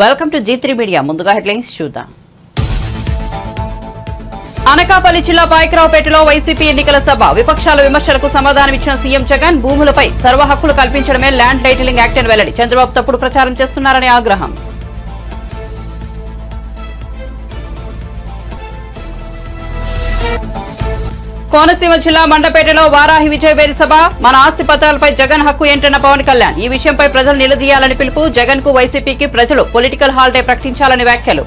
Welcome to G3 media. ముందుగా headlines చూద్దాం. అనకాపల్లి జిల్లా పాయకరావుపేటలో వైసీపీ ఎన్నికల సభ. విపక్షాల విమర్శలకు సమాధానమిచ్చిన సీఎం జగన్ భూములపై సర్వ హక్కులు కల్పించడమే ల్యాండ్ టైటిలింగ్ యాక్ట్ అని వెల్లడి. చంద్రబాబు తప్పుడు ప్రచారం చేస్తున్నారని ఆగ్రహం. కోనసీమ జిల్లా మండపేటలో వారాహి విజయవేరి సభ. మన ఆస్తి పత్రాలపై జగన్ హక్కు ఏంటన్న పవన్ కళ్యాణ్. ఈ విషయంపై ప్రజలు నిలదీయాలని పిలుపు. జగన్ కు వైసీపీకి ప్రజలు పొలిటికల్ హాలిడే ప్రకటించాలని వ్యాఖ్యలు.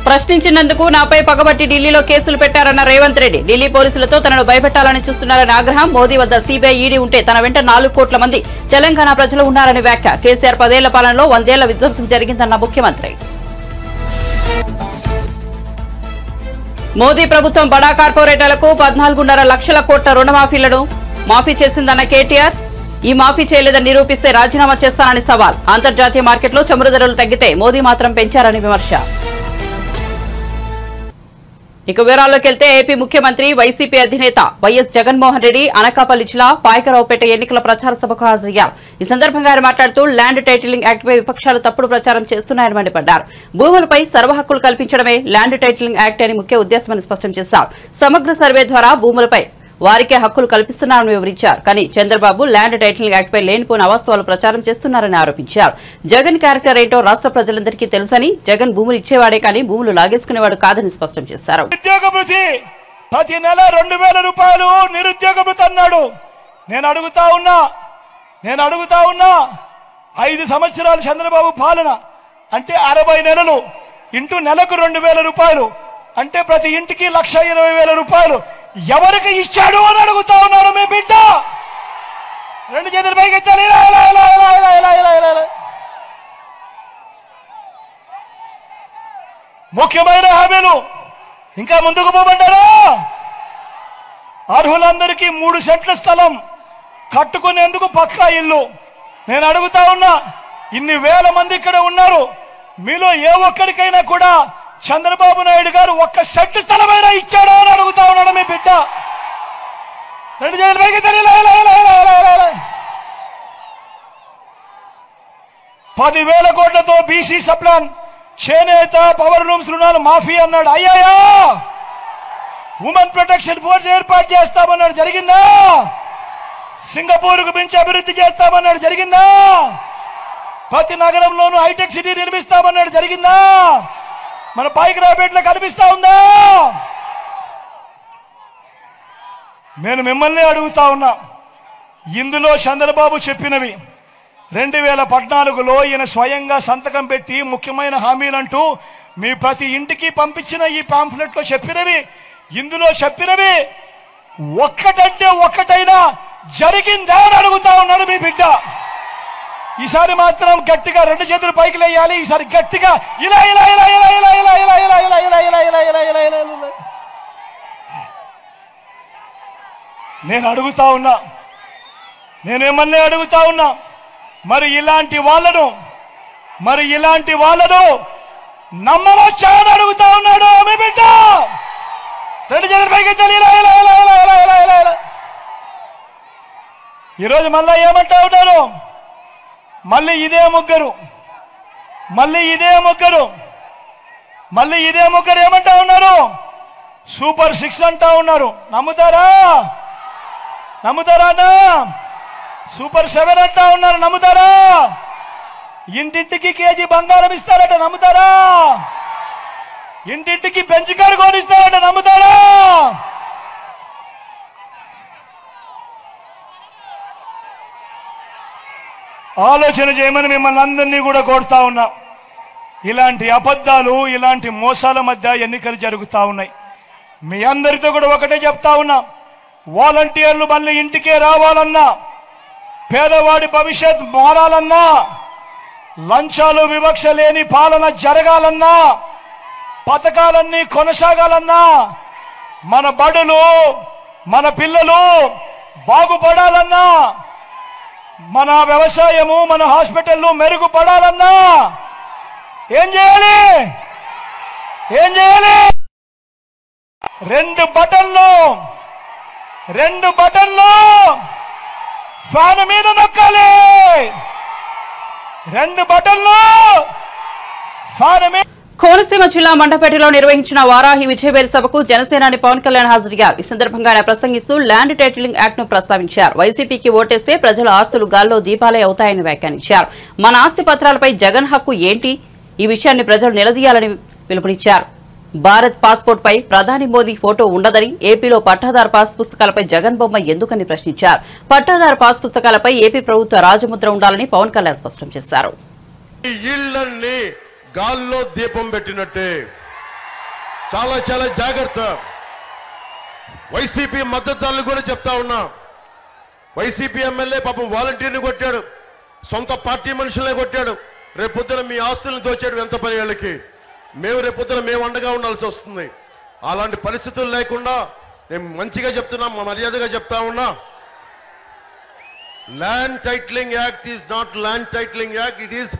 ప్రశ్నించినందుకు నాపై పగబట్టి ఢిల్లీలో కేసులు పెట్టారన్న రేవంత్ రెడ్డి. ఢిల్లీ పోలీసులతో తనను భయపెట్టాలని చూస్తున్నారని ఆగ్రహం. మోదీ వద్ద సీబీఐ ఈడీ ఉంటే తన వెంట 4 కోట్ల మంది తెలంగాణ ప్రజలు ఉన్నారని వ్యాఖ్య. కేసీఆర్ 10 ఏళ్ల పాలనలో 100 ఏళ్ల విధ్వంసం జరిగిందన్న ముఖ్యమంత్రి. మోదీ ప్రభుత్వం బడా కార్పొరేటర్లకు 14.5 లక్షల కోట్ల రుణమాఫీలను మాఫీ చేసిందన్న కేటీఆర్. ఈ మాఫీ చేయలేదని నిరూపిస్తే రాజీనామా చేస్తానని సవాల్. అంతర్జాతీయ మార్కెట్లో చమురు ధరలు తగ్గితే మోదీ మాత్రం పెంచారని విమర్శ. ఇక వివరాల్లోకి వెళ్తే ఏపీ ముఖ్యమంత్రి వైసీపీ అధినేత వైఎస్ జగన్మోహన్ రెడ్డి అనకాపల్లి జిల్లా పాయకరావుపేట ఎన్నికల ప్రచార సభకు హాజరయ్యారు. ఈ సందర్భంగా ఆయన మాట్లాడుతూ ల్యాండ్ టైటిలింగ్ యాక్ట్ పై విపక్షాలు తప్పుడు ప్రచారం చేస్తున్నాయని మండిపడ్డారు. భూములపై సర్వ హక్కులు కల్పించడమే ల్యాండ్ టైటిలింగ్ యాక్ట్ అని ముఖ్య ఉద్దేశమని స్పష్టం చేశారు. సమగ్ర సర్వే ద్వారా భూములపై వారికే హక్కులు కల్పిస్తున్నారని వివరించారు. కానీ చంద్రబాబు ల్యాండ్ టైటిలింగ్ యాక్ట్ పై లేనిపోయిన అవాస్తవాలు ప్రచారం చేస్తున్నారని ఆరోపించారు. జగన్ క్యారెక్టర్ ఏంటో రాష్ట్ర ప్రజలందరికీ తెలుసని, జగన్ భూములు ఇచ్చేవాడే కానీ భూములు లాగేసుకునేవాడు కాదని స్పష్టం చేశారు. ప్రతి నెల 2000 రూపాయలు నిరుద్యోగ భృతి అన్నాడు. నేను అడుగుతా ఉన్నా 5 సంవత్సరాలు చంద్రబాబు పాలన అంటే 60 నెలలు ఇంటూ నెలకు 2000 రూపాయలు అంటే ప్రతి ఇంటికి 1,20,000 రూపాయలు ఎవరికి ఇచ్చాడు అని అడుగుతా ఉన్నారు మీ బిడ్డ. 2 చేతులు పైకెత్తాలి. ముఖ్యమైన హామీలు ఇంకా ముందుకు పోమంటారా? అర్హులందరికీ 3 సెంట్ల స్థలం కట్టుకునేందుకు పక్కా ఇల్లు. నేను అడుగుతా ఉన్నా, ఇన్ని వేల మంది ఇక్కడ ఉన్నారు, మీలో ఏ ఒక్కరికైనా కూడా చంద్రబాబు నాయుడు గారు 1 సెంటు స్థలమైనా ఇచ్చాడో అని అడుగుతా ఉన్నాడు మీ బిడ్డ. 2 చేతులు పైకి 10,000 కోట్లతో బీసీ సప్లాన్, చేనేత, పవర్ లూమ్స్ రుణాలు మాఫీ అన్నాడు. అయ్యాయా? ఉమెన్ ప్రొటెక్షన్ ఫోర్స్ ఏర్పాటు చేస్తామన్నాడు. జరిగిందా? సింగపూర్కు మించి అభివృద్ధి చేస్తామన్నాడు. జరిగిందా? ప్రతి నగరంలోనూ హైటెక్ సిటీ నిర్మిస్తామన్నాడు. జరిగిందా? మన పాయకరావుపేటలో కనిపిస్తా ఉందా? నేను మిమ్మల్ని అడుగుతా ఉన్నా, ఇందులో చంద్రబాబు చెప్పినవి 2014లో ఈయన స్వయంగా సంతకం పెట్టి ముఖ్యమైన హామీలంటూ మీ ప్రతి ఇంటికి పంపించిన ఈ పాంఫ్లెట్ లో చెప్పినవి, ఇందులో చెప్పినవి ఒక్కటంటే ఒక్కటైనా జరిగిందా అని అడుగుతా ఉన్నాడు మీ బిడ్డ. ఈసారి మాత్రం గట్టిగా 2 చేతులు పైకి లేయాలి. ఈసారి గట్టిగా ఇలా ఇలా ఇలా ఇలా ఇలా ఇలా ఇలా ఇలా ఇలా ఇలా ఇలా ఇలా ఇలా ఇలా ఇలా ఇలా. నేను అడుగుతా ఉన్నా, నేనేమన్నా అడుగుతా ఉన్నా, మరి ఇలాంటి వాళ్ళను నమ్మవచ్చా అని అడుగుతా ఉన్నాడు మీ బిడ్డ. 2 చేతులు పైకి ఇలా ఇలా ఇలా ఇలా ఇలా ఇలా ఇలా ఇలా. ఈరోజు మళ్ళా ఏమంటా ఉన్నారు? మళ్ళీ ఇదే ముగ్గురు ఏమంటా ఉన్నారు? సూపర్ 6 అంటా ఉన్నారు. నమ్ముతారా అన్నా? సూపర్ 7 అంటా ఉన్నారు. నమ్ముతారా? ఇంటింటికి కేజీ బంగారం ఇస్తారట. నమ్ముతారా? ఇంటింటికి బెంచ్ కారు కొనిస్తారట. నమ్ముతారా? ఆలోచన చేయమని మిమ్మల్ని అందరినీ కూడా కోరుతా ఉన్నా. ఇలాంటి అబద్ధాలు, ఇలాంటి మోసాల మధ్య ఎన్నికలు జరుగుతూ ఉన్నాయి. మీ అందరితో కూడా ఒకటే చెప్తా ఉన్నా, వాలంటీర్లు మళ్ళీ ఇంటికే రావాలన్నా, పేదవాడి భవిష్యత్ మారాలన్నా, లంచాలు వివక్ష లేని పాలన జరగాలన్నా, పథకాలన్నీ కొనసాగాలన్నా, మన బడులు, మన పిల్లలు బాగుపడాలన్నా, మన వ్యవసాయము, మన హాస్పిటల్లు మెరుగుపడాలన్నా ఏం చేయాలి? 2 బటన్లు ఫ్యాన్ మీద నొక్కాలి. 2 బటన్లు ఫ్యాన్ మీద. కోనసీమ జిల్లా మండపేటలో నిర్వహించిన వారాహి విజయవేల్ సభకు జనసేనాని పవన్ కళ్యాణ్ హాజరయ్యారు. ఈ సందర్భంగా ఆయన ప్రసంగిస్తూ ల్యాండ్ టైటిలింగ్ యాక్ట్ ను ప్రస్తావించారు. వైసీపీకి ఓటేస్తే ప్రజల ఆస్తులు గాల్లో దీపాలే అవుతాయని వ్యాఖ్యానించారు. మన ఆస్తి పత్రాలపై జగన్ హక్కు ఏంటి? ఈ విషయాన్ని ప్రజలు నిలదీయాలని పిలుపునిచ్చారు. భారత్ పాస్పోర్ట్ పై ప్రధాని మోదీ ఫోటో ఉండదని, ఏపీలో పట్టాదారు పాస్ పుస్తకాలపై జగన్ బొమ్మ ఎందుకని ప్రశ్నించారు. పట్టాదారు పాస్ పుస్తకాలపై ఏపీ ప్రభుత్వ రాజముద్ర ఉండాలని పవన్ కళ్యాణ్ స్పష్టం చేశారు. గాల్లో దీపం పెట్టినట్టే చాలా చాలా జాగ్రత్త. వైసీపీ మద్దతుదారులు కూడా చెప్తా ఉన్నా. వైసీపీ ఎమ్మెల్యే పాపం వాలంటీర్ని కొట్టాడు, సొంత పార్టీ మనుషులనే కొట్టాడు. రేపొద్దున మీ ఆస్తులను దోచాడు ఎంత పని వాళ్ళకి. రేపొద్దున మేము అండగా ఉండాల్సి వస్తుంది. అలాంటి పరిస్థితులు లేకుండా నేను మంచిగా చెప్తున్నా, మర్యాదగా చెప్తా ఉన్నా. Land titling act is not land titling act, it is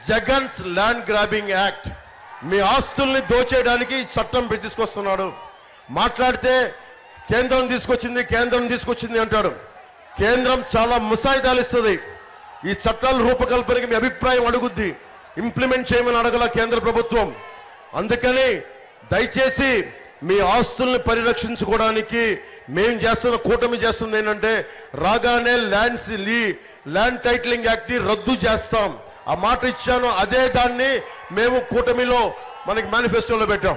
Jagan's land grabbing act. మీ ఆస్తుల్ని దోచేయడానికి చట్టం తీసుకొస్తున్నాడు. మాట్లాడితే కేంద్రం తీసుకొచ్చింది అంటాడు. కేంద్రం చాలా ముసాయిదాలు ఇస్తుంది. ఈ చట్టాల రూపకల్పనకి మీ అభిప్రాయం అడుగుద్ది, ఇంప్లిమెంట్ చేయమని అడగల కేంద్ర ప్రభుత్వం. అందుకని దయచేసి మీ ఆస్తుల్ని పరిరక్షించుకోవడానికి మేం చేస్తున్న కూటమి చేస్తుంది ఏంటంటే, రాగానే ల్యాండ్ టైటిలింగ్ యాక్ట్ ని రద్దు చేస్తాం. ఆ మాట ఇచ్చాను, అదే దాన్ని మేము కూటమిలో మనకి మేనిఫెస్టోలో పెట్టాం.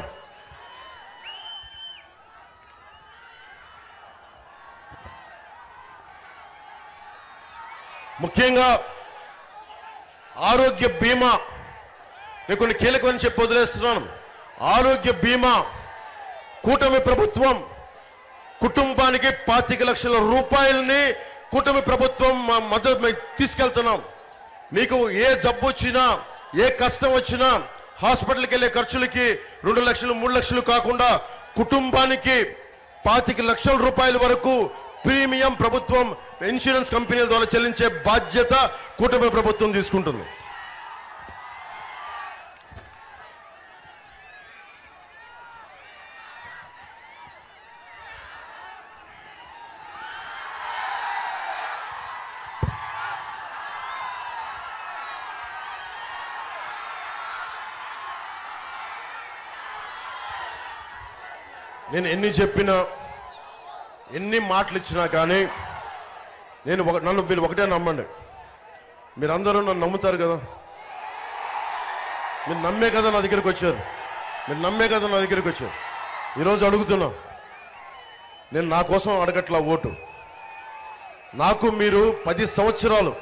ముఖ్యంగా ఆరోగ్య బీమా నేను కొన్ని కీలకమని చెప్పి వదిలేస్తున్నాను. ఆరోగ్య బీమా కూటమి ప్రభుత్వం కుటుంబానికి 25 లక్షల రూపాయలని కూటమి ప్రభుత్వం మద్దతు తీసుకెళ్తున్నాం. నీకు ఏ జబ్బు వచ్చినా, ఏ కష్టం వచ్చినా హాస్పిటల్కి వెళ్లే ఖర్చులకి 2 లక్షలు 3 లక్షలు కాకుండా కుటుంబానికి 25 లక్షల రూపాయల వరకు ప్రీమియం ప్రభుత్వం ఇన్సూరెన్స్ కంపెనీల ద్వారా చెల్లించే బాధ్యత కూటమి ప్రభుత్వం తీసుకుంటుంది. నేను ఎన్ని చెప్పినా, ఎన్ని మాటలు ఇచ్చినా కానీ నన్ను మీరు ఒకటే నమ్మండి. మీరందరూ నన్ను నమ్ముతారు కదా. మీరు నమ్మే కదా నా దగ్గరికి వచ్చారు. ఈరోజు అడుగుతున్నా, నేను నా కోసం అడగట్లా ఓటు. నాకు మీరు 10 సంవత్సరాలు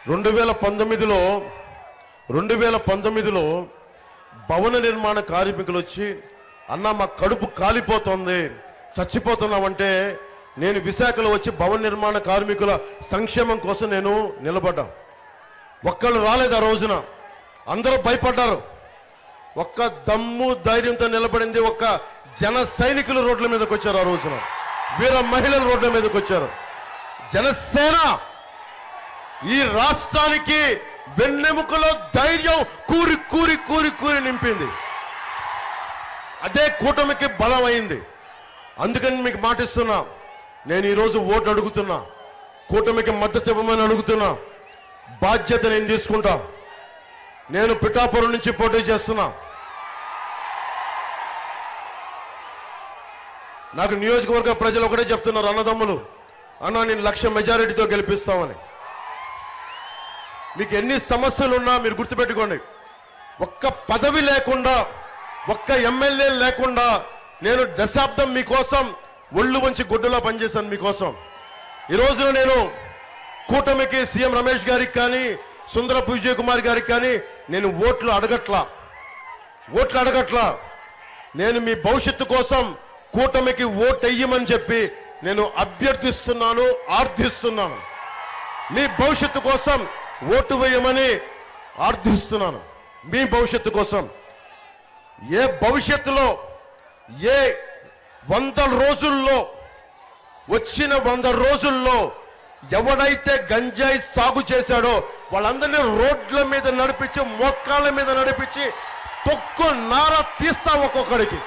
2019లో భవన నిర్మాణ కార్మికులు వచ్చి, అన్న మా కడుపు కాలిపోతుంది, చచ్చిపోతున్నామంటే నేను విశాఖలో వచ్చి భవన నిర్మాణ కార్మికుల సంక్షేమం కోసం నేను నిలబడ్డా. ఒక్కళ్ళు రాలేదు ఆ రోజున, అందరూ భయపడ్డారు. ఒక్క దమ్ము ధైర్యంతో నిలబడింది ఒక్క జన సైనికులు రోడ్ల మీదకి వచ్చారు. ఆ రోజున వీర మహిళలు రోడ్ల మీదకి వచ్చారు. జనసేన ఈ రాష్ట్రానికి వెన్నెముకలో ధైర్యం కూరి కూరి కూరి కూరి నింపింది. అదే కూటమికి బలం అయింది. అందుకని మీకు మాటిస్తున్నా, నేను ఈరోజు ఓటు అడుగుతున్నా, కూటమికి మద్దతు ఇవ్వమని అడుగుతున్నా. బాధ్యత నేను తీసుకుంటా. నేను పిఠాపురం నుంచి పోటీ చేస్తున్నా. నాకు నియోజకవర్గ ప్రజలు ఒకటే చెప్తున్నారు, అన్నదమ్ములు, అన్న నేను 1,00,000 మెజారిటీతో గెలిపిస్తామని. మీకు ఎన్ని సమస్యలున్నా మీరు గుర్తుపెట్టుకోండి, ఒక్క పదవి లేకుండా, ఒక్క ఎమ్మెల్యే లేకుండా నేను దశాబ్దం మీకోసం ఒళ్ళు వంచి గుడ్డలా పనిచేశాను మీకోసం. ఈ రోజున నేను కూటమికి సీఎం రమేష్ గారికి కానీ, సుందరపు విజయ్ కుమార్ గారికి కానీ నేను ఓట్లు అడగట్లా. నేను మీ భవిష్యత్తు కోసం కూటమికి ఓటు వెయ్యమని చెప్పి నేను అభ్యర్థిస్తున్నాను, ఆర్థిస్తున్నాను. మీ భవిష్యత్తు కోసం ఓటు వేయమని ఆర్థిస్తున్నాను. మీ భవిష్యత్తు కోసం. ఏ భవిష్యత్తులో, ఏ 100 రోజుల్లో, వచ్చిన 100 రోజుల్లో ఎవడైతే గంజాయి సాగు చేశాడో వాళ్ళందరినీ రోడ్ల మీద నడిపించి, మోకాళ్ళ మీద నడిపించి తొక్కు నార తీస్తాం ఒక్కొక్కడికి.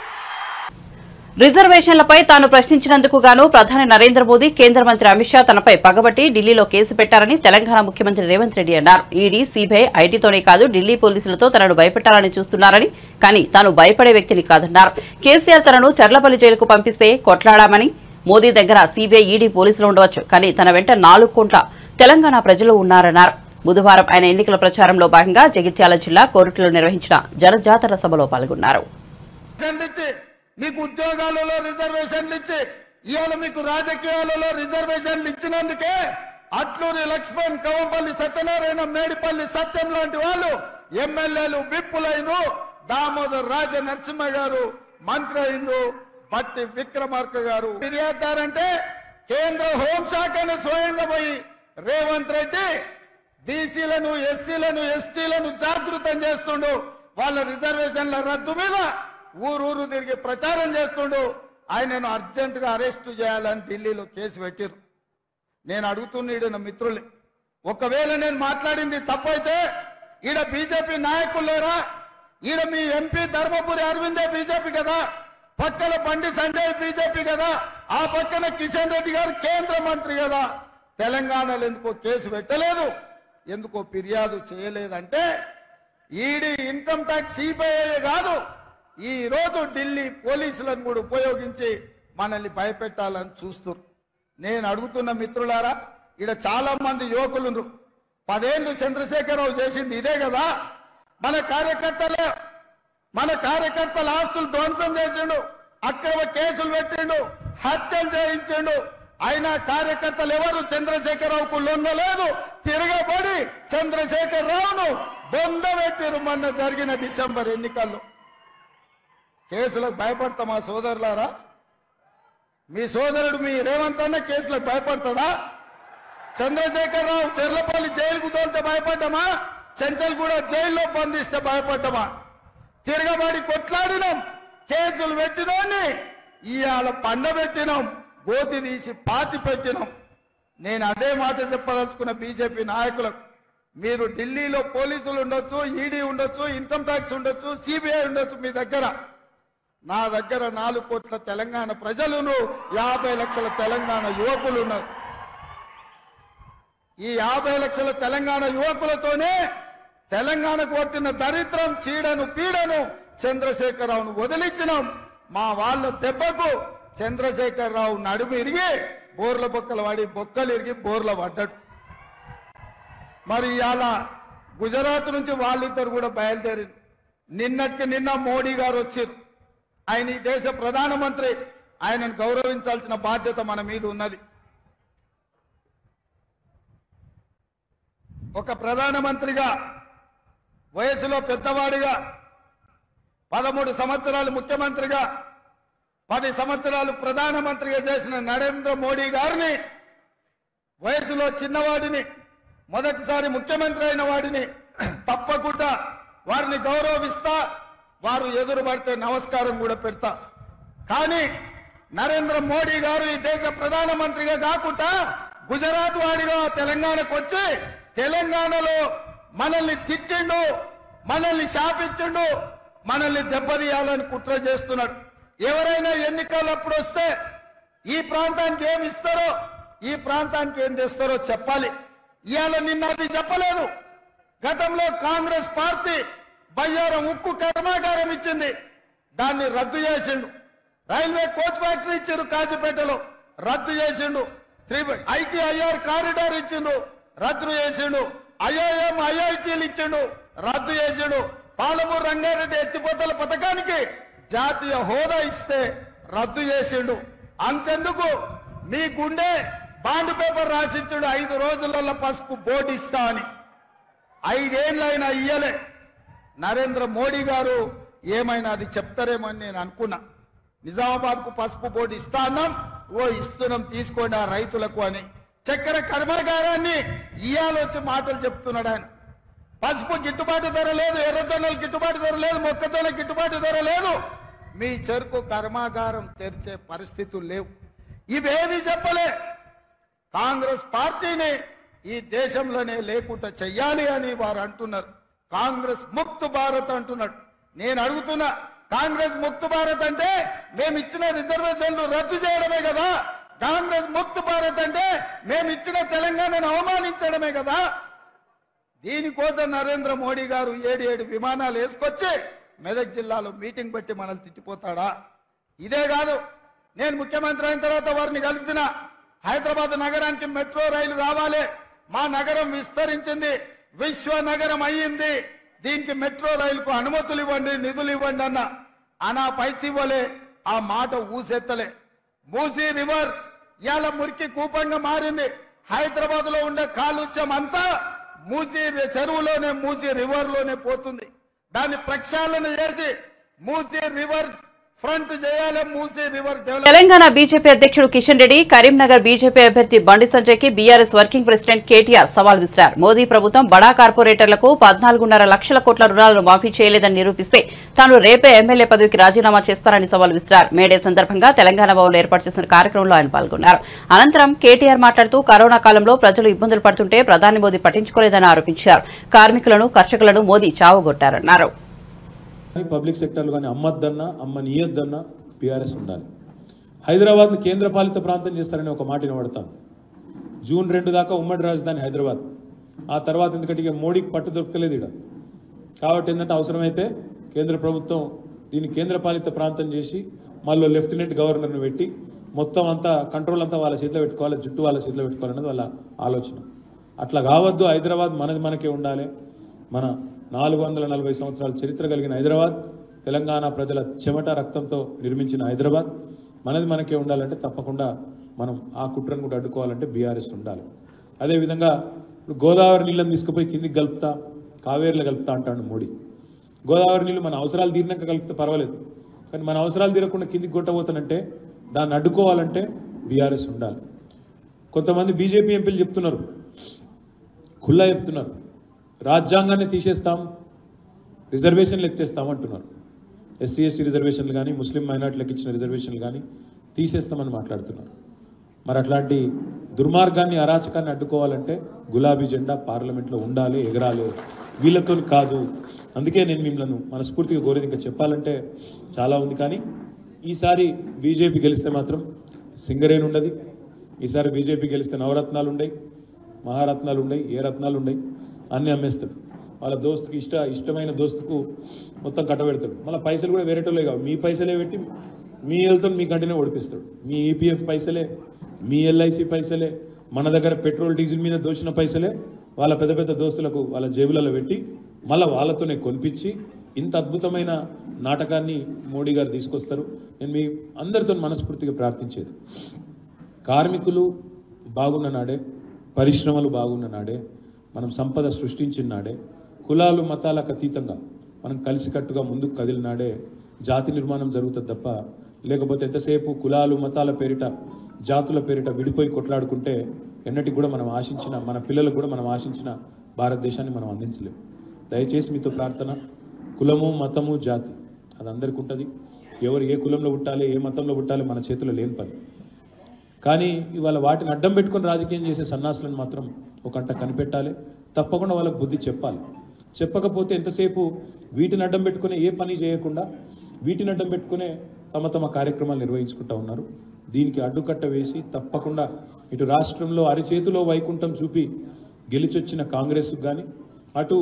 రిజర్వేషన్లపై తాను ప్రశ్నించినందుకు గాను ప్రధాని నరేంద్ర మోదీ కేంద్ర మంత్రి అమిత్ షా తనపై పగబట్టి ఢిల్లీలో కేసు పెట్టారని తెలంగాణ ముఖ్యమంత్రి రేవంత్ రెడ్డి అన్నారు. ఈడీ, సీబీఐ, ఐటీతోనే కాదు ఢిల్లీ పోలీసులతో తనను భయపెట్టాలని చూస్తున్నారని, కానీ తాను భయపడే వ్యక్తిని కాదన్నారు. కేసీఆర్ తనను చర్లపల్లి జైలుకు పంపిస్తే కొట్లాడామని, మోదీ దగ్గర సీబీఐ, ఈడీ పోలీసులు ఉండవచ్చు, కానీ తన వెంట 4 కోట్ల తెలంగాణ ప్రజలు ఉన్నారన్నారు. బుధవారం ఆయన ఎన్నికల ప్రచారంలో భాగంగా జగిత్యాల జిల్లా కోరుట్లలో నిర్వహించిన జనజాతర సభలో పాల్గొన్నారు. మీకు ఉద్యోగాలలో రిజర్వేషన్లు ఇచ్చి ఇవాళ మీకు రాజకీయాలలో రిజర్వేషన్లు ఇచ్చినందుకే అట్లూరి లక్ష్మణ్, కవంపల్లి సత్యనారాయణ, మేడిపల్లి సత్యం లాంటి వాళ్ళు ఎమ్మెల్యేలు, విప్పులైన దామోదర్ రాజ నరసింహ గారు మంత్రి అయిన బట్టి విక్రమార్క గారు ఫిర్యాదుదారంటే కేంద్ర హోంశాఖను స్వయంగా పోయి రేవంత్ రెడ్డి బీసీలను, ఎస్సీలను, ఎస్టీలను జాగృతం చేస్తుండు. వాళ్ళ రిజర్వేషన్ల రద్దు మీద ఊరూరు తిరిగి ప్రచారం చేస్తుండు. ఆయనను అర్జెంటుగా అరెస్టు చేయాలని ఢిల్లీలో కేసు పెట్టారు. నేను అడుగుతున్న నా మిత్రులు, ఒకవేళ నేను మాట్లాడింది తప్పైతే ఈడ బీజేపీ నాయకులు లేరా? ఈడ మీ ఎంపీ ధర్మపురి అరవిందే బీజేపీ కదా, పక్కన బండి సంజయ్ బీజేపీ కదా, ఆ పక్కన కిషన్ రెడ్డి గారు కేంద్ర మంత్రి కదా. తెలంగాణలో ఎందుకో కేసు పెట్టలేదు, ఎందుకో ఫిర్యాదు చేయలేదంటే ఈడీ, ఇన్కమ్ ట్యాక్స్, సిబిఐ కాదు, ఈ రోజు ఢిల్లీ పోలీసులను కూడా ఉపయోగించి మనల్ని భయపెట్టాలని చూస్తున్నారు. నేను అడుగుతున్న మిత్రులారా, ఇక్కడ చాలా మంది యువకులు 10 ఏళ్ళు చంద్రశేఖరరావు చేసింది ఇదే కదా. మన కార్యకర్తల ఆస్తులు ధ్వంసం చేసిండు, అక్రమ కేసులు పెట్టిండు, హత్యలు చేయించిండు. అయినా కార్యకర్తలు ఎవరు చంద్రశేఖరరావుకు లొంగలేదు, తిరగబడి చంద్రశేఖరరావును బొందబెట్టిరు. మొన్న జరిగిన డిసెంబర్ ఎన్నికల్లో కేసులకు భయపడతామా సోదరులారా? మీ సోదరుడు మీ రేవంత్ అన్న కేసులకు భయపడతాడా? చంద్రశేఖరరావు చెర్లపల్లి జైలుకు తోలితే భయపడ్డామా? చెంచల్గూడ జైల్లో బంధిస్తే భయపడ్డామా? తిరగబడి కొట్లాడినాం, కేసులు పెట్టినోని ఇవాళ పండబెట్టినాం, గోతి తీసి పాతి పెట్టినాం. నేను అదే మాట చెప్పదలుచుకున్న బీజేపీ నాయకులకు, మీరు ఢిల్లీలో పోలీసులు ఉండొచ్చు, ఈడీ ఉండొచ్చు, ఇన్కమ్ ట్యాక్స్ ఉండొచ్చు, సిబిఐ ఉండొచ్చు, మీ దగ్గర, నా దగ్గర 4 కోట్ల తెలంగాణ ప్రజలను, 50 లక్షల తెలంగాణ యువకులు ఉన్నారు. ఈ 50 లక్షల తెలంగాణ యువకులతోనే తెలంగాణకు వచ్చిన దరిద్రం, చీడను, పీడను చంద్రశేఖరరావును వదిలించినాం. మా వాళ్ళ దెబ్బకు చంద్రశేఖరరావు నడుము ఇరిగి బోర్ల బొక్కలు వాడి, బొక్కలు ఇరిగి బోర్ల పడ్డాడు. మరి ఇవాళ గుజరాత్ నుంచి వాళ్ళిద్దరు కూడా బయలుదేరి నిన్నటికి నిన్న మోడీ గారు వచ్చారు. ఆయన ఈ దేశ ప్రధానమంత్రి, ఆయనను గౌరవించాల్సిన బాధ్యత మన మీద ఉన్నది. ఒక ప్రధానమంత్రిగా, వయసులో పెద్దవాడిగా, 13 సంవత్సరాలు ముఖ్యమంత్రిగా, 10 సంవత్సరాలు ప్రధానమంత్రిగా చేసిన నరేంద్ర మోడీ గారిని, వయసులో చిన్నవాడిని, మొదటిసారి ముఖ్యమంత్రి అయిన వాడిని తప్పకుండా వారిని గౌరవిస్తా, వారు ఎదురు పడితే నమస్కారం కూడా పెడతా. కానీ నరేంద్ర మోడీ గారు ఈ దేశ ప్రధానమంత్రిగా కాకుండా గుజరాత్ వాడిగా తెలంగాణకు వచ్చి తెలంగాణలో మనల్ని తిట్టిండు, మనల్ని శాపించిండు, మనల్ని దెబ్బతీయాలని కుట్ర చేస్తున్నాడు. ఎవరైనా ఎన్నికలప్పుడు వస్తే ఈ ప్రాంతానికి ఏమి ఇస్తారో, ఈ ప్రాంతానికి ఏం తెస్తారో చెప్పాలి. ఇవాళ నిన్న అది చెప్పలేదు. గతంలో కాంగ్రెస్ పార్టీ బయ్యారం ఉక్కు కర్మాగారం ఇచ్చింది, దాన్ని రద్దు చేసిండు. రైల్వే కోచ్ ఫ్యాక్టరీ ఇచ్చిండు కాజీపేటలో, రద్దు చేసిండు. ITIR కారిడార్ ఇచ్చిండు, రద్దు చేసిండు. IIM IITలు ఇచ్చిండు, రద్దు చేసిండు. పాలమూరు రంగారెడ్డి ఎత్తిపోతల పథకానికి జాతీయ హోదా ఇస్తే రద్దు చేసిండు. అంతెందుకు, మీ గుండె బాండ్ పేపర్ రాసిచ్చాడు, 5 రోజులలో పసుపు బోర్డు ఇస్తా అని. 5 ఏళ్ళైనా ఇయ్యలే. నరేంద్ర మోడీ గారు ఏమైనా అది చెప్తారేమని నేను అనుకున్నా. నిజామాబాద్కు పసుపు బోర్డు ఇస్తా అన్నాం, ఇస్తున్నాం తీసుకోండి ఆ రైతులకు అని. చక్కెర కర్మాగారాన్ని ఇయ్యాలొచ్చి మాటలు చెప్తున్నాడు ఆయన. పసుపు గిట్టుబాటు ధర లేదు, ఎర్రజొన్నలు గిట్టుబాటు ధర లేదు, మొక్కజొన్న గిట్టుబాటు ధర లేదు. మీ చెరుకు కర్మాగారం తెరిచే పరిస్థితులు లేవు. ఇవేవి చెప్పలే. కాంగ్రెస్ పార్టీని ఈ దేశంలోనే లేకుండా చెయ్యాలి అని వారు అంటున్నారు. కాంగ్రెస్ ముక్త భారత్ అంటున్నాడు. నేను అడుగుతున్నా, కాంగ్రెస్ ముక్త భారత్ అంటే మేము ఇచ్చిన రిజర్వేషన్లు రద్దు చేయడమే కదా. కాంగ్రెస్ ముక్త భారత్ అంటే మేము ఇచ్చిన తెలంగాణను అవమానించడమే కదా. దీనికోసం నరేంద్ర మోడీ గారు 7 విమానాలు వేసుకొచ్చి మెదక్ జిల్లాలో మీటింగ్ పెట్టి మనల్ని తిట్టిపోతాడా? ఇదే కాదు, నేను ముఖ్యమంత్రి అయిన తర్వాత వారిని కలిసిన. హైదరాబాద్ నగరానికి మెట్రో రైలు కావాలి, మా నగరం విస్తరించింది, విశ్వ నగరం అయ్యింది, దీనికి మెట్రో రైలుకు అనుమతులు ఇవ్వండి, నిధులు ఇవ్వండి అన్న పైసి ఇవ్వలే, ఆ మాట ఊసెత్తలే. మూసీ రివర్ ఇవాళ మురికి కూపంగా మారింది. హైదరాబాద్ లో ఉండే కాలుష్యం అంతా మూసీ చెరువులోనే, మూసీ రివర్ లోనే పోతుంది. దాన్ని ప్రక్షాళన చేసి మూసీ రివర్ ఫ్రంట్ చేయాలి, Musi river develop. Telangana BJP అధ్యక్షుడు కిషన్ రెడ్డి కరీంనగర్ బీజేపీ అభ్యర్థి బండి సంజయ్ కి బీఆర్ఎస్ వర్కింగ్ ప్రెసిడెంట్ కేటీఆర్ సవాల్ విసిరారు. మోదీ ప్రభుత్వం బడా కార్పొరేటర్లకు 14.5 లక్షల కోట్ల రుణాలను మాఫీ చేయలేదని నిరూపిస్తే తాను రేపే ఎమ్మెల్యే పదవికి రాజీనామా చేస్తారని సవాల్ విసిరారు. మేడే సందర్భంగా తెలంగాణ భవన్లో ఏర్పాటు చేసిన కార్యక్రమంలో ఆయన పాల్గొన్నారు. అనంతరం కేటీఆర్ మాట్లాడుతూ కరోనా కాలంలో ప్రజలు ఇబ్బందులు పడుతుంటే ప్రధాని మోదీ పట్టించుకోలేదని ఆరోపించారు. కార్మికులను, కర్షకులను మోదీ చావగొట్టారన్నారు. పబ్లిక్ సెక్టర్లు కానీ అమ్మద్దన్నా అమ్మనీయద్దన్నా బీఆర్ఎస్ ఉండాలి. హైదరాబాద్ను కేంద్రపాలిత ప్రాంతం చేస్తారని ఒక మాట వినబడతాం. జూన్ 2 దాకా ఉమ్మడి రాజధాని హైదరాబాద్. ఆ తర్వాత ఎందుకంటే ఇక మోడీకి పట్టు దొరకలేదు ఇక్కడ. కాబట్టి ఏంటంటే అవసరమైతే కేంద్ర ప్రభుత్వం దీన్ని కేంద్రపాలిత ప్రాంతం చేసి మళ్ళీ లెఫ్టినెంట్ గవర్నర్ని పెట్టి మొత్తం అంతా కంట్రోల్ అంతా వాళ్ళ చేతిలో పెట్టుకోవాలి, జుట్టు వాళ్ళ చేతిలో పెట్టుకోవాలన్నది వాళ్ళ ఆలోచన. అట్లా కావద్దు. హైదరాబాద్ మనది మనకే ఉండాలి. మన 440 సంవత్సరాల చరిత్ర కలిగిన హైదరాబాద్, తెలంగాణ ప్రజల చెమట రక్తంతో నిర్మించిన హైదరాబాద్ మనది మనకే ఉండాలంటే తప్పకుండా మనం ఆ కుట్రను కూడా అడ్డుకోవాలంటే బీఆర్ఎస్ ఉండాలి. అదేవిధంగా ఇప్పుడు గోదావరి నీళ్ళని తీసుకుపోయి కిందికి కలుపుతా, కావేరీలో కలుపుతా అంటాడు మోడీ. గోదావరి నీళ్ళు మన అవసరాలు తీరినాక కలిపితే పర్వాలేదు, కానీ మన అవసరాలు తీరకుండా కిందికి కొట్టబోతానంటే దాన్ని అడ్డుకోవాలంటే బీఆర్ఎస్ ఉండాలి. కొంతమంది బీజేపీ ఎంపీలు చెప్తున్నారు, ఖుల్లా చెప్తున్నారు, రాజ్యాంగాన్ని తీసేస్తాం, రిజర్వేషన్లు ఎత్తేస్తాం అంటున్నారు. ఎస్సీ ఎస్టీ రిజర్వేషన్లు కానీ, ముస్లిం మైనార్టీలకు ఇచ్చిన రిజర్వేషన్లు కానీ తీసేస్తామని మాట్లాడుతున్నారు. మరి అట్లాంటి దుర్మార్గాన్ని, అరాచకాన్ని అడ్డుకోవాలంటే గులాబీ జెండా పార్లమెంట్లో ఉండాలి, ఎగరాలి, వీళ్ళతో కాదు. అందుకే నేను మిమ్మల్ని మనస్ఫూర్తిగా కోరేది, ఇంకా చెప్పాలంటే చాలా ఉంది, కానీ ఈసారి బీజేపీ గెలిస్తే మాత్రం సింగరేణి ఉండదు. ఈసారి బీజేపీ గెలిస్తే నవరత్నాలు ఉండయి, మహారత్నాలు ఉండయి, ఏ రత్నాలు ఉండయి, అన్నీ అమ్మేస్తాడు. వాళ్ళ దోస్తుకి ఇష్టమైన దోస్తుకు మొత్తం కట్టబెడతాడు. మళ్ళీ పైసలు కూడా వేరేటోళ్ళే కావు, మీ పైసలే పెట్టి మీ వెళ్తా మీ కంటనే ఓడిపిస్తాడు. మీ ఈపీఎఫ్ పైసలే, మీ ఎల్ఐసి పైసలే, మన దగ్గర పెట్రోల్ డీజిల్ మీద దోచిన పైసలే వాళ్ళ పెద్ద పెద్ద దోస్తులకు వాళ్ళ జేబులలో పెట్టి మళ్ళీ వాళ్ళతోనే కొనిపించి ఇంత అద్భుతమైన నాటకాన్ని మోడీ గారు తీసుకొస్తారు. నేను మీ అందరితో మనస్ఫూర్తిగా ప్రార్థించేది, కార్మికులు బాగున్న నాడే, పరిశ్రమలు బాగున్న నాడే, మనం సంపద సృష్టించిన నాడే, కులాలు మతాలకు అతీతంగా మనం కలిసికట్టుగా ముందుకు కదిలినాడే జాతి నిర్మాణం జరుగుతుంది తప్ప, లేకపోతే ఎంతసేపు కులాలు మతాల పేరిట, జాతుల పేరిట విడిపోయి కొట్లాడుకుంటే ఎన్నటికి కూడా మనం ఆశించిన, మన పిల్లలకు కూడా మనం ఆశించిన భారతదేశాన్ని మనం అందించలేము. దయచేసి మీతో ప్రార్థన, కులము మతము జాతి అది అందరికీ ఉంటుంది. ఎవరు ఏ కులంలో పుట్టాలి, ఏ మతంలో పుట్టాలి మన చేతిలో లేని పని. కానీ ఇవాళ వాటిని అడ్డం పెట్టుకొని రాజకీయం చేసే సన్నాసులను మాత్రం ఒక అంట కనిపెట్టాలి. తప్పకుండా వాళ్ళకు బుద్ధి చెప్పాలి. చెప్పకపోతే ఎంతసేపు వీటిని అడ్డం పెట్టుకునే ఏ పని చేయకుండా వీటిని అడ్డం పెట్టుకునే తమ కార్యక్రమాలు నిర్వహించుకుంటూ ఉన్నారు. దీనికి అడ్డుకట్ట వేసి తప్పకుండా ఇటు రాష్ట్రంలో అరిచేతిలో వైకుంఠం చూపి గెలిచొచ్చిన కాంగ్రెస్కు కానీ, అటు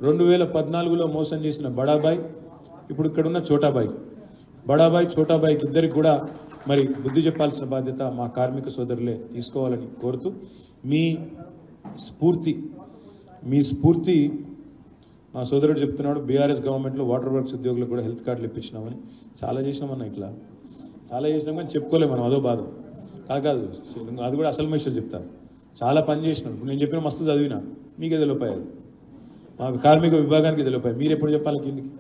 2014లో మోసం చేసిన బడాబాయ్, ఇప్పుడు ఇక్కడున్న చోటాబాయ్, బడాబాయ్ చోటాబాయ్కి ఇద్దరికి కూడా మరి బుద్ధి చెప్పాల్సిన బాధ్యత మా కార్మిక సోదరులే తీసుకోవాలని కోరుతూ, మీ స్ఫూర్తి మా సోదరుడు చెప్తున్నాడు, బీఆర్ఎస్ గవర్నమెంట్లో వాటర్ వర్క్స్ ఉద్యోగులకు కూడా హెల్త్ కార్డులు ఇప్పించినామని. చాలా చేసినామన్నా, ఇట్లా చాలా చేసినాం కానీ చెప్పుకోలేము మనం, అదో బాధ కాదు. అది కూడా అసలు విషయాలు చెప్తాను. చాలా పని చేసినాం. ఇప్పుడు నేను చెప్పిన మస్తు చదివినా, మీకే తెలియపోయాయి, మా కార్మిక విభాగానికి తెలియపోయాయి. మీరు ఎప్పుడు చెప్పాలి కిందికి?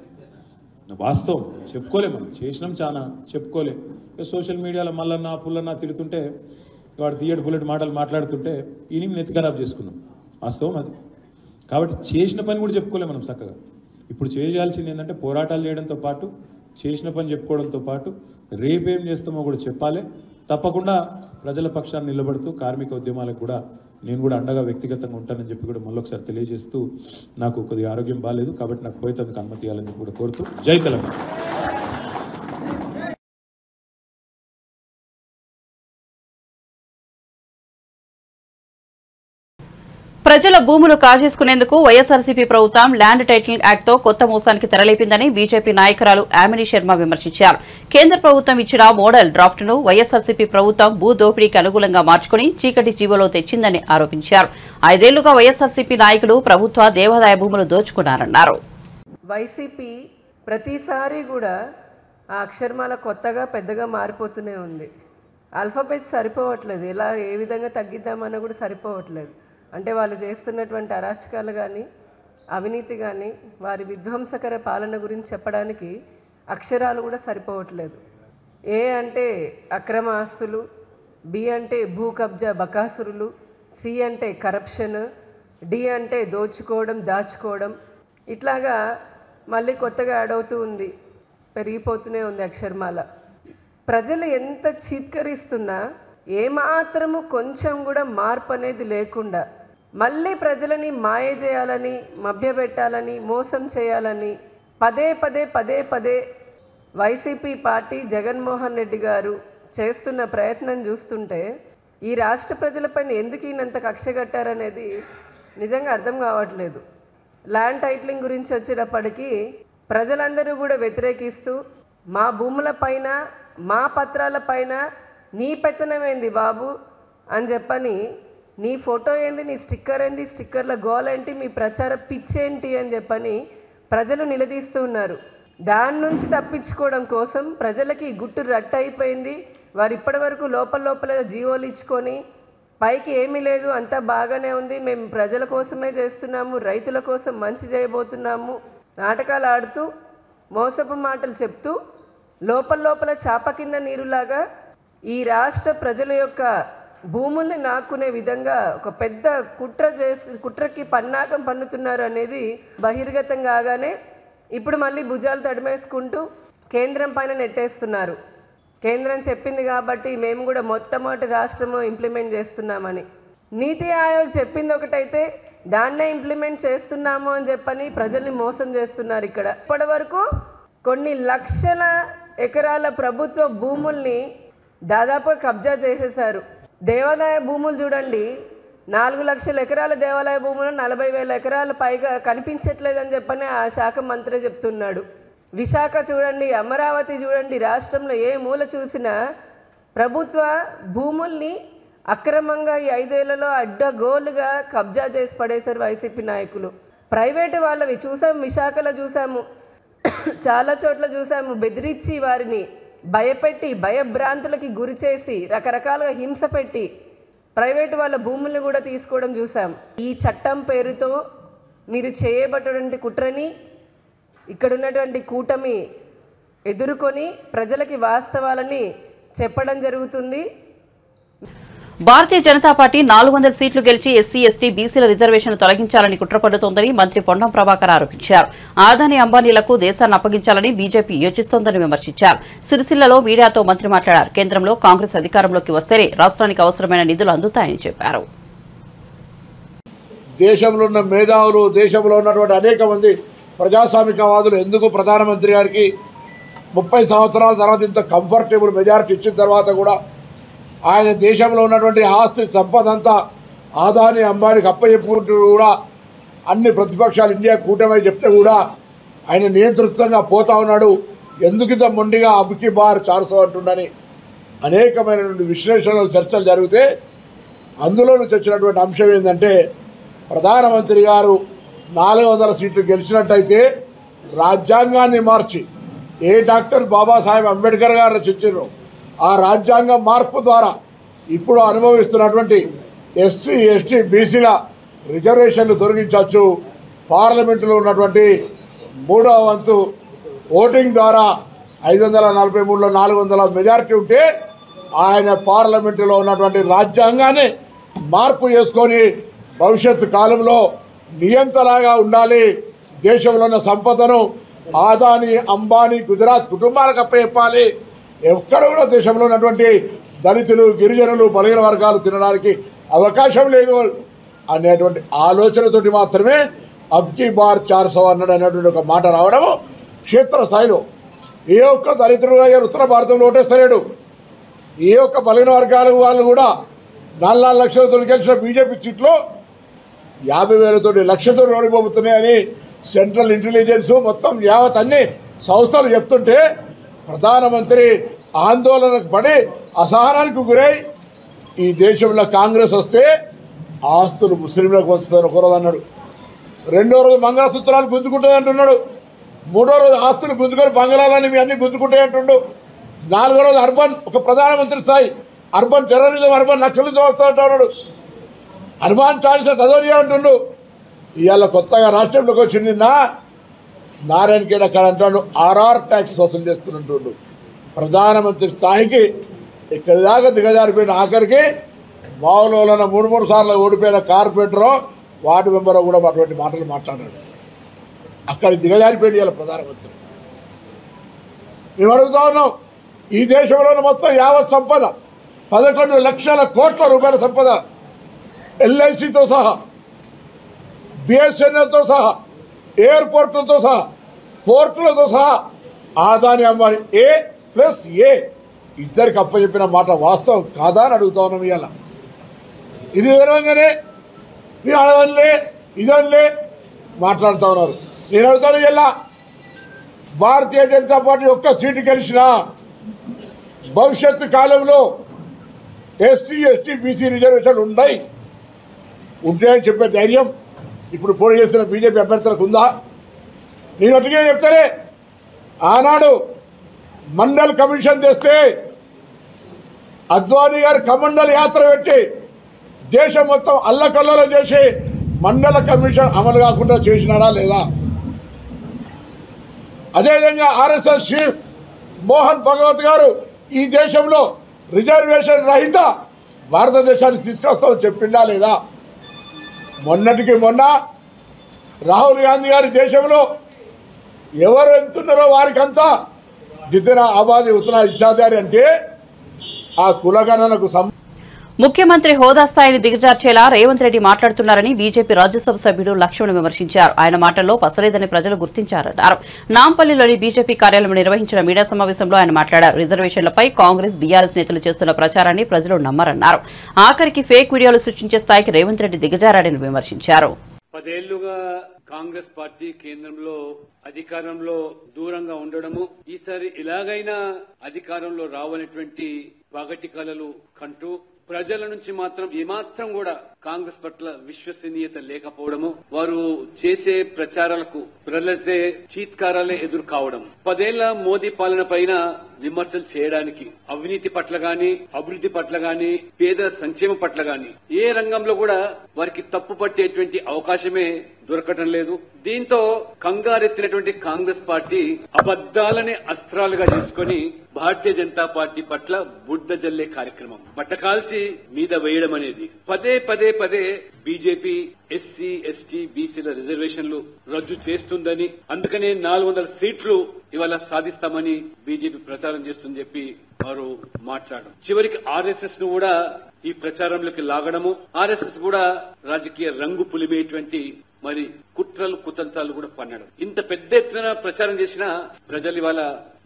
వాస్తవం చెప్పుకోలేము మనం, చేసినాం చాలా చెప్పుకోలే. ఇక సోషల్ మీడియాలో మల్లన్న పుల్లన్న తిడుతుంటే, వాడు తీయడు బుల్లెట్ మాటలు మాట్లాడుతుంటే ఈయన నెత్తి ఖరాబ్ చేసుకున్నాం. వాస్తవం అది. కాబట్టి చేసిన పని కూడా చెప్పుకోలేము మనం చక్కగా. ఇప్పుడు చేయాల్సింది ఏంటంటే పోరాటాలు చేయడంతో పాటు, చేసిన పని చెప్పుకోవడంతో పాటు రేపేం చేస్తామో కూడా చెప్పాలి. తప్పకుండా ప్రజల పక్షాన్ని నిలబడుతూ కార్మిక ఉద్యమాలకు కూడా నేను కూడా అండగా వ్యక్తిగతంగా ఉంటానని చెప్పి కూడా మళ్ళొకసారి తెలియజేస్తూ, నాకు కొద్దిగా ఆరోగ్యం బాగాలేదు కాబట్టి నాకు పోయేందుకు అనుమతి ఇవ్వాలని కూడా కోరుతూ, జై తెలంగాణ. ప్రజల భూములు కాజేసుకునేందుకు వైఎస్ఆర్సీపీ ప్రభుత్వం ల్యాండ్ టైటిలింగ్ యాక్ట్ తో కొత్త మోసానికి తెరలేపిందని బీజేపీ నాయకురాలు ఆమిని శర్మ విమర్శించారు. కేంద్ర ప్రభుత్వం ఇచ్చిన మోడల్ డ్రాఫ్ట్ ను వైఎస్ఆర్సీపీ ప్రభుత్వం భూ దోపిడీకి అనుకూలంగా మార్చుకుని చీకటి జీవోలో తెచ్చిందని ఆరోపించారు. 5 ఏళ్లుగా వైఎస్ఆర్సీపీ నాయకులు ప్రభుత్వ దేవాదాయ భూములు దోచుకున్నారన్నారు. వైసీపీ ప్రతిసారి కూడా ఆ అక్షరమాల కొత్తగా పెద్దగా మారిపోతూనే ఉంది. ఆల్ఫాబెట్ సరిపోవట్లేదు, ఎలా ఏ విధంగా తగ్గిద్దామన్నా కూడా సరిపోవట్లేదు. అంటే వాళ్ళు చేస్తున్నటువంటి అరాచకాలు కానీ అవినీతి కానీ వారి విధ్వంసకర పాలన గురించి చెప్పడానికి అక్షరాలు కూడా సరిపోవట్లేదు. ఏ అంటే అక్రమ ఆస్తులు, బి అంటే భూ కబ్జా బకాసురులు, సి అంటే కరప్షన్, డి అంటే దోచుకోవడం దాచుకోవడం. ఇట్లాగా మళ్ళీ కొత్తగా యాడ్ అవుతూ ఉంది, పెరిగిపోతూనే ఉంది అక్షరమాల. ప్రజలు ఎంత చీత్కరిస్తున్నా ఏమాత్రము కొంచెం కూడా మార్పు అనేది లేకుండా మళ్ళీ ప్రజలని మాయ చేయాలని, మభ్యపెట్టాలని, మోసం చేయాలని పదే వైసీపీ పార్టీ జగన్మోహన్ రెడ్డి గారు చేస్తున్న ప్రయత్నం చూస్తుంటే ఈ రాష్ట్ర ప్రజలపైన ఎందుకు ఈయనంత కక్ష కట్టారనేది నిజంగా అర్థం కావట్లేదు. ల్యాండ్ టైటిలింగ్ గురించి వచ్చేటప్పటికీ ప్రజలందరూ కూడా వ్యతిరేకిస్తూ మా భూములపైన మా పత్రాలపైన నీ పెత్తనమేంది బాబు అని చెప్పని, నీ ఫోటో ఏంది, నీ స్టిక్కర్ ఏంది, స్టిక్కర్ల గోల్ ఏంటి, మీ ప్రచార పిచ్చేంటి అని చెప్పని ప్రజలు నిలదీస్తూ ఉన్నారు. దాని నుంచి తప్పించుకోవడం కోసం ప్రజలకి గుట్టు రట్టు అయిపోయింది. వారు ఇప్పటి వరకు లోపల జీవోలు ఇచ్చుకొని పైకి ఏమీ లేదు, అంతా బాగానే ఉంది, మేము ప్రజల కోసమే చేస్తున్నాము, రైతుల కోసం మంచి చేయబోతున్నాము నాటకాలు ఆడుతూ మోసపు మాటలు చెప్తూ లోపల చాప కింద నీరులాగా ఈ రాష్ట్ర ప్రజల యొక్క భూముల్ని నాక్కునే విధంగా ఒక పెద్ద కుట్రకి పన్నాగం పన్నుతున్నారు అనేది బహిర్గతం కాగానే ఇప్పుడు మళ్ళీ భుజాలు తడిమేసుకుంటూ కేంద్రం పైన నెట్టేస్తున్నారు. కేంద్రం చెప్పింది కాబట్టి మేము కూడా మొట్టమొదటి రాష్ట్రము ఇంప్లిమెంట్ చేస్తున్నామని. నీతి ఆయోగ్ చెప్పింది ఒకటైతే దాన్నే ఇంప్లిమెంట్ చేస్తున్నాము అని చెప్పని ప్రజల్ని మోసం చేస్తున్నారు. ఇక్కడ ఇప్పటి వరకు కొన్ని లక్షల ఎకరాల ప్రభుత్వ భూముల్ని దాదాపు కబ్జా చేసేశారు. దేవాదాయ భూములు చూడండి, 4 లక్షల ఎకరాల దేవాలయ భూములు 40,000 ఎకరాల పైగా కనిపించట్లేదని చెప్పని ఆ శాఖ మంత్రి చెప్తున్నాడు. విశాఖ చూడండి, అమరావతి చూడండి, రాష్ట్రంలో ఏ మూల చూసినా ప్రభుత్వ భూముల్ని అక్రమంగా ఈ 5 ఏళ్లలో అడ్డగోలుగా కబ్జా చేసి పడేశారు వైసీపీ నాయకులు. ప్రైవేటు వాళ్ళవి చూసాము, విశాఖలో చూసాము, చాలా చోట్ల చూసాము. బెదిరించి వారిని భయపెట్టి భయభ్రాంతులకి గురి చేసి రకరకాలుగా హింస పెట్టి ప్రైవేటు వాళ్ళ భూముల్ని కూడా తీసుకోవడం చూసాం. ఈ చట్టం పేరుతో మీరు చేయబట్టినటువంటి కుట్రని ఇక్కడ ఉన్నటువంటి కూటమి ఎదుర్కొని ప్రజలకి వాస్తవాలని చెప్పడం జరుగుతుంది. భారతీయ జనతా పార్టీ 400 సీట్లు గెలిచి ఎస్సీ, ఎస్టీ, బీసీల రిజర్వేషన్లు తొలగించాలని కుట్ర పన్నుతోందని మంత్రి పొన్నం ప్రభాకర్ ఆరోపించారు. ఆదాని అంబానీలకు దేశాన్ని అప్పగించాలని బీజేపీ యోచిస్తోందని విమర్శించారు. సిరిసిల్లలో మీడియాతో మంత్రి మాట్లాడారు. కేంద్రంలో కాంగ్రెస్ అధికారంలోకి వస్తేనే రాష్ట్రానికి అవసరమైన నిధులు అందుతాయని చెప్పారు. దేశంలో ఉన్న మేధావులు, దేశంలో ఉన్నటువంటి అనేక మంది ప్రజాస్వామికవాదులు ఎందుకు ప్రధానమంత్రి గారికి 30 సంవత్సరాల తర్వాత ఇంత కంఫర్టబుల్ మెజారిటీ ఇచ్చిన తర్వాత కూడా ఆయన దేశంలో ఉన్నటువంటి ఆస్తి సంపద అంతా ఆదాని అంబానీకి అప్పచెప్పుకుంటూ కూడా అన్ని ప్రతిపక్షాలు ఇండియా కూటమి చెప్తే కూడా ఆయన నియంతృత్వంగా పోతా ఉన్నాడు. ఎందుకు ఇంత మొండిగా అబ్కి బార్ 400 అంటుండని అనేకమైనటువంటి విశ్లేషణలు, చర్చలు జరిగితే అందులో నుంచి వచ్చినటువంటి అంశం ఏంటంటే ప్రధానమంత్రి గారు 400 సీట్లు గెలిచినట్టయితే రాజ్యాంగాన్ని మార్చి ఏ డాక్టర్ బాబాసాహెబ్ అంబేద్కర్ గారు రచించారో ఆ రాజ్యాంగ మార్పు ద్వారా ఇప్పుడు అనుభవిస్తున్నటువంటి ఎస్సీ, ఎస్టీ, బీసీల రిజర్వేషన్లు తొలగించవచ్చు. పార్లమెంటులో ఉన్నటువంటి 3వ వంతు ఓటింగ్ ద్వారా 543లో 400 మెజారిటీ ఉంటే ఆయన పార్లమెంటులో ఉన్నటువంటి రాజ్యాంగాన్ని మార్పు చేసుకొని భవిష్యత్తు కాలంలో నియంతలాగా ఉండాలి. దేశంలో ఉన్న సంపదను ఆదాని, అంబానీ, గుజరాత్ కుటుంబాలకు అప్పచెప్పాలి. ఎక్కడ కూడా దేశంలో ఉన్నటువంటి దళితులు, గిరిజనులు, బలహీన వర్గాలు తినడానికి అవకాశం లేదు అనేటువంటి ఆలోచనతోటి మాత్రమే అబ్కి బార్ 400 అన్నాడు అనేటువంటి ఒక మాట రావడము క్షేత్రస్థాయిలో ఏ ఒక్క దళితుడు ఉత్తర భారతంలో ఓటేస్తలేడు. ఏ ఒక్క బలహీన వర్గాల వాళ్ళు కూడా 4 లక్షలతో గెలిచిన బీజేపీ సీట్లో 50,000 లక్షతో ఓడిపోతున్నాయని సెంట్రల్ ఇంటెలిజెన్స్ మొత్తం యావత్ అన్ని సంస్థలు చెప్తుంటే ప్రధానమంత్రి ఆందోళనకు పడి అసహనానికి గురై ఈ దేశంలో కాంగ్రెస్ వస్తే ఆస్తులు ముస్లింలకు వస్తారు ఒకరోజు అన్నాడు, రెండో రోజు మంగళసూత్రాలు గుంజుకుంటుంది అంటున్నాడు, మూడో రోజు ఆస్తులు గుంజుకొని బంగాళాలని మీ అన్ని గుంజుకుంటాయి అంటుండు, నాలుగో రోజు అర్బన్ ఒక ప్రధానమంత్రి స్థాయి అర్బన్ టెర్రరిజం అర్బన్ నక్సలిజం వస్తూ అంటున్నాడు, హనుమాన్ చాలీసా చదవని అంటుండు. ఇవాళ కొత్తగా రాష్ట్రంలోకి వచ్చింది నారాయణ ఖేడ్ అక్కడ అంటాడు ఆర్ఆర్ ట్యాక్స్ వసూలు చేస్తున్నట్టు ప్రధానమంత్రి స్థాయికి ఇక్కడి దాకా దిగజారిపోయిన ఆఖరికి మామూలు 3 సార్లు ఓడిపోయిన కార్పొరేటరో వార్డు మెంబరో కూడా అటువంటి మాటలు మాట్లాడాడు. అక్కడికి దిగజారిపోయింది ఇవాళ ప్రధానమంత్రి. మేము అడుగుతా ఉన్నాం, ఈ దేశంలోని మొత్తం యావత్ సంపద 11 లక్షల కోట్ల రూపాయల సంపద ఎల్ఐసితో సహా బిఎస్ఎన్ఎల్తో సహా ఎయిర్పోర్టులతో సహా పోర్టులతో సహా ఆదాని అంబానీ A+A ఇద్దరికి అప్పచెప్పిన మాట వాస్తవం కాదా అని అడుగుతా ఉన్నాం. ఇవాళ ఇది విధంగానే మీరు అడగలే ఇదనిలే మాట్లాడుతూ ఉన్నారు. నేను అడుగుతాను, ఇలా భారతీయ జనతా పార్టీ ఒక్క సీటు గెలిచినా భవిష్యత్తు కాలంలో ఎస్సీ ఎస్టీ బీసీ రిజర్వేషన్లు ఉంటాయని చెప్పే ధైర్యం ఇప్పుడు పోటీ చేస్తున్న బీజేపీ అభ్యర్థులకు ఉందా? నేను అటుగా చెప్తానే, ఆనాడు మండల్ కమిషన్ తెస్తే అద్వానీ గారు కమండల్ యాత్ర పెట్టి దేశం మొత్తం అల్లకల్లోలం చేసి మండల కమిషన్ అమలు కాకుండా చేసినాడా లేదా? అదేవిధంగా ఆర్ఎస్ఎస్ చీఫ్ మోహన్ భగవత్ గారు ఈ దేశంలో రిజర్వేషన్ రహిత భారతదేశానికి తీసుకొస్తామని చెప్పిండా లేదా? మొన్నటికి మొన్న రాహుల్ గాంధీ గారి దేశంలో ఎవరు ఎంతున్నారో వారికంతా జితనా ఆబాదీ ఉతనా ఇచ్చాదారి అంటే ఆ కులగణనకు ముఖ్యమంత్రి హోదా స్థాయిని దిగజార్చేలా రేవంత్ రెడ్డి మాట్లాడుతున్నారని బీజేపీ రాజ్యసభ సభ్యుడు లక్ష్మణ్ విమర్శించారు. ఆయన మాటల్లో పసలేదని ప్రజలు గుర్తించారన్నారు. నాంపల్లిలోని బీజేపీ కార్యాలయంలో నిర్వహించిన మీడియా సమావేశంలో ఆయన మాట్లాడారు. రిజర్వేషన్లపై కాంగ్రెస్ బీఆర్ఎస్ నేతలు చేస్తున్న ప్రచారాన్ని ప్రజలు నమ్మరన్నారు. ఆఖరికి ఫేక్ వీడియోలు సృష్టించే స్థాయికి రేవంత్ రెడ్డి దిగజారాడని విమర్శించారు. 10 ఏళ్లుగా కాంగ్రెస్ పార్టీ కేంద్రంలో అధికారంలో దూరంగా ఉండడము, ఈసారి ఇలాగైనా అధికారంలో రావనటువంటి పగటి కలలు కంటూ ప్రజల నుంచి మాత్రం ఏమాత్రం కూడా కాంగ్రెస్ పట్ల విశ్వసనీయత లేకపోవడము, వారు చేసే ప్రచారాలకు ప్రజలే చీత్కారాలే ఎదురు కావడం, 10 ఏళ్ల మోదీ పాలన పైన విమర్శలు చేయడానికి, అవినీతి పట్ల గాని అభివృద్ధి పట్ల గాని పేద సంక్షేమ పట్ల గాని ఏ రంగంలో కూడా వారికి తప్పు పట్టేటువంటి అవకాశమే దొరకటం లేదు. దీంతో కంగారెత్తినటువంటి కాంగ్రెస్ పార్టీ అబద్దాలని అస్త్రాలుగా చేసుకుని భారతీయ జనతా పార్టీ పట్ల బుడ్డ జల్లే కార్యక్రమం, బట్టకాల్చి మీద వేయడం అనేది పదే బీజేపీ ఎస్సీ ఎస్టీ బీసీల రిజర్వేషన్లు రద్దు చేస్తుందని, అందుకనే 400 సీట్లు ఇవాళ సాధిస్తామని బీజేపీ ప్రచారం చేస్తుందని చెప్పి వారు మాట్లాడడం, చివరికి ఆర్ఎస్ఎస్ ను కూడా ఈ ప్రచారంలోకి లాగడము, ఆర్ఎస్ఎస్ కూడా రాజకీయ రంగు పులిమేటువంటి మరి కుట్రలు కుతంత్రాలు కూడా పన్నడం, ఇంత పెద్ద ఎత్తున ప్రచారం చేసినా ప్రజలు ఇవాళ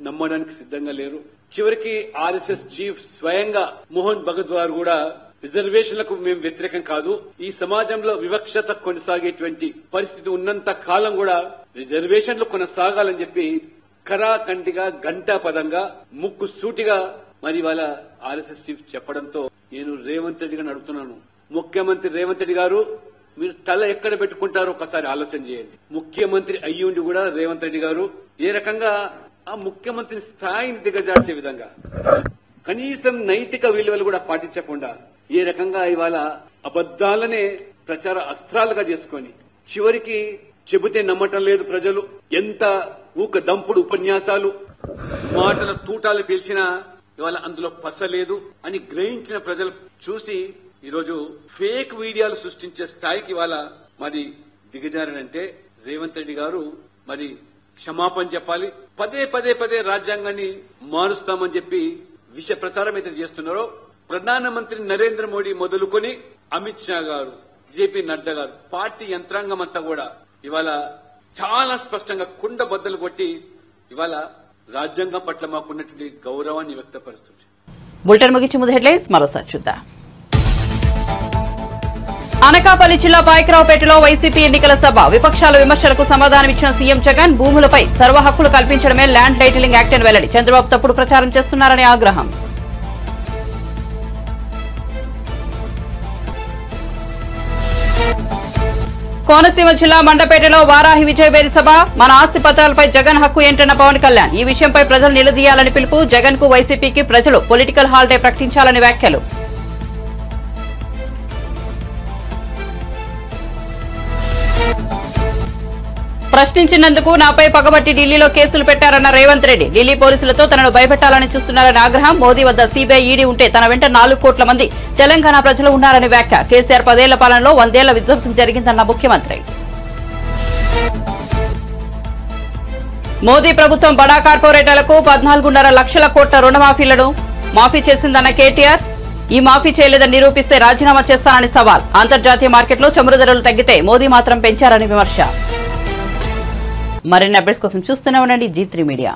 నమ్మడానికి సిద్ధంగా లేరు. చివరికి ఆర్ఎస్ఎస్ చీఫ్ స్వయంగా మోహన్ భగవత్ గారు కూడా రిజర్వేషన్లకు మేము వ్యతిరేకం కాదు, ఈ సమాజంలో వివక్షత కొనసాగేటువంటి పరిస్థితి ఉన్నంత కాలం కూడా రిజర్వేషన్లు కొనసాగాలని చెప్పి ఖరాఖండిగా ఘంటాపదంగా ముక్కు సూటిగా మరి వాళ్ళ ఆర్ఎస్ఎస్ చీఫ్ చెప్పడంతో నేను రేవంత్ రెడ్డి గారిని అడుగుతున్నాను, ముఖ్యమంత్రి రేవంత్ రెడ్డి గారు మీరు తల ఎక్కడ పెట్టుకుంటారో ఒకసారి ఆలోచన చేయండి. ముఖ్యమంత్రి అయ్యుండి కూడా రేవంత్ రెడ్డి గారు ఏ రకంగా ఆ ముఖ్యమంత్రి స్థాయిని దిగజార్చే విధంగా కనీసం నైతిక విలువలు కూడా పాటించకుండా ఏ రకంగా ఇవాళ అబద్దాలనే ప్రచార అస్త్రాలుగా చేసుకొని చివరికి చెబితే నమ్మటం లేదు ప్రజలు, ఎంత ఊక దంపుడు ఉపన్యాసాలు మాటల తూటాలు పీల్చినా ఇవాళ అందులో పసలేదు అని గ్రహించిన ప్రజలు చూసి ఈరోజు ఫేక్ వీడియోలు సృష్టించే స్థాయికి ఇవాళ మరి దిగజారనంటే రేవంత్ రెడ్డి గారు మరి క్షమాపణ చెప్పాలి. పదే రాజ్యాంగాన్ని మారుస్తామని చెప్పి విష ప్రచారం అయితే చేస్తున్నారో ప్రధానమంత్రి నరేంద్ర మోడీ మొదలుకొని అమిత్ షా గారు, జేపీ నడ్డా గారు, పార్టీ యంత్రాంగం అంతా కూడా ఇవాళ చాలా స్పష్టంగా కుండ బద్దలు కొట్టి ఇవాళ రాజ్యాంగం పట్ల మాకున్నటువంటి గౌరవాన్ని వ్యక్తపరుస్తుంది. బులెటిన్ ముగించే ముందు హెడ్లైన్స్ మరోసారి చూద్దాం. అనకాపల్లి జిల్లా పాయకరావుపేటలో వైసీపీ ఎన్నికల సభ విపక్షాల విమర్శలకు సమాధానమిచ్చిన సీఎం జగన్ భూములపై సర్వ హక్కులు కల్పించడమే ల్యాండ్ టైటిలింగ్ యాక్ట్ అని వెల్లడి. చంద్రబాబు తప్పుడు ప్రచారం చేస్తున్నారని ఆగ్రహం. కోనసీమ జిల్లా మండపేటలో వారాహి విజయవేరి సభ. మన ఆస్తి పత్రాలపై జగన్ హక్కు ఏంటన్న పవన్ కళ్యాణ్. ఈ విషయంపై ప్రజలు నిలదీయాలని పిలుపు. జగన్ కు వైసీపీకి ప్రజలు పొలిటికల్ హాలిడే ప్రకటించాలని వ్యాఖ్యలు. ప్రశ్నించినందుకు నాపై పగబట్టి ఢిల్లీలో కేసులు పెట్టారన్న రేవంత్ రెడ్డి. ఢిల్లీ పోలీసులతో తనను భయపెట్టాలని చూస్తున్నారని ఆగ్రహం. మోదీ వద్ద సీబీఐ ఈడీ ఉంటే తన వెంట 4 కోట్ల మంది తెలంగాణ ప్రజలు ఉన్నారని వ్యాఖ్య. కేసీఆర్ 10 ఏళ్ల పాలనలో 100 ఏళ్ల విధ్వంసం జరిగిందన్న ముఖ్యమంత్రి. మోదీ ప్రభుత్వం బడా కార్పొరేటర్లకు 14.5 లక్షల కోట్ల రుణమాఫీలను మాఫీ చేసిందన్న కేటీఆర్. ఈ మాఫీ చేయలేదని నిరూపిస్తే రాజీనామా చేస్తానని సవాల్. అంతర్జాతీయ మార్కెట్లో చమురు ధరలు తగ్గితే మోదీ మాత్రం పెంచారని విమర్శ. మరిన్ని అప్డేట్స్ కోసం చూస్తూనే ఉండండి G3 మీడియా.